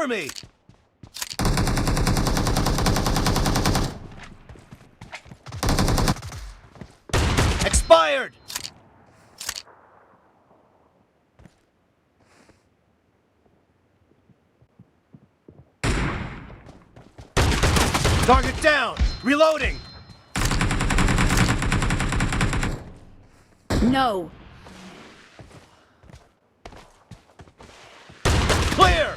Cover me! Expired! Target down! Reloading! No. Clear!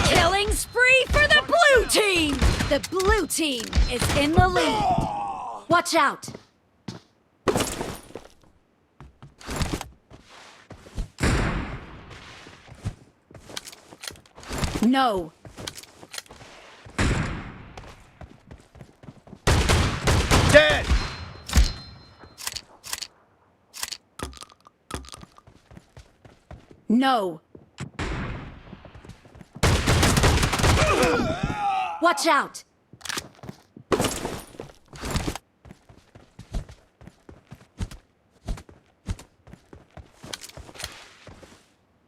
Killing spree for the blue team! The blue team is in the lead. Watch out! No. Dead! No. Watch out!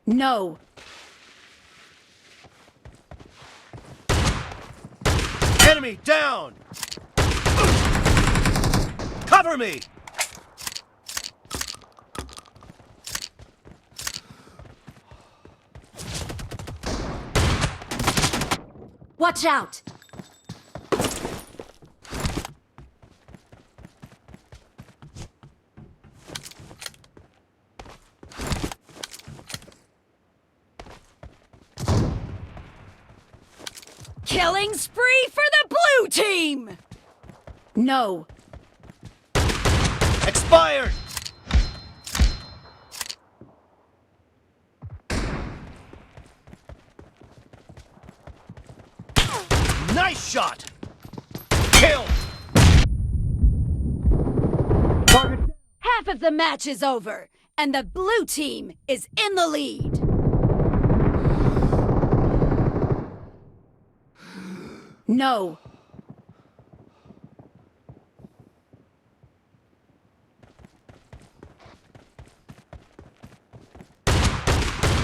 No. Enemy down! Cover me! Watch out! Killing spree for the blue team! No. Expired! Nice shot! Kill! Target. Half of the match is over, and the blue team is in the lead. No.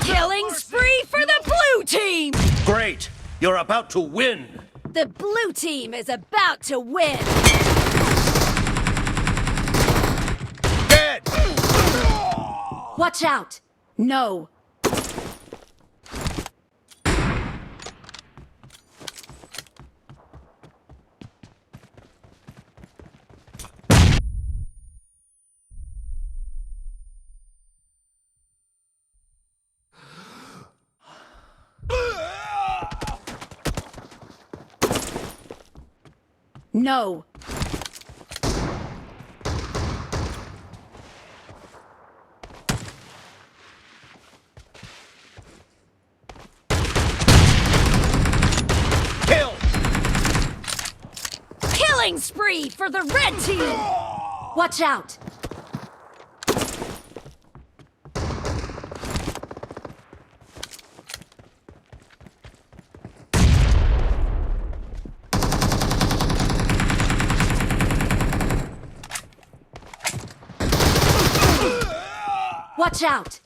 Killing spree for the blue team! Great! You're about to win! The blue team is about to win! Dead! Watch out! No. No. Kill! Killing spree for the red team! Watch out! Watch out!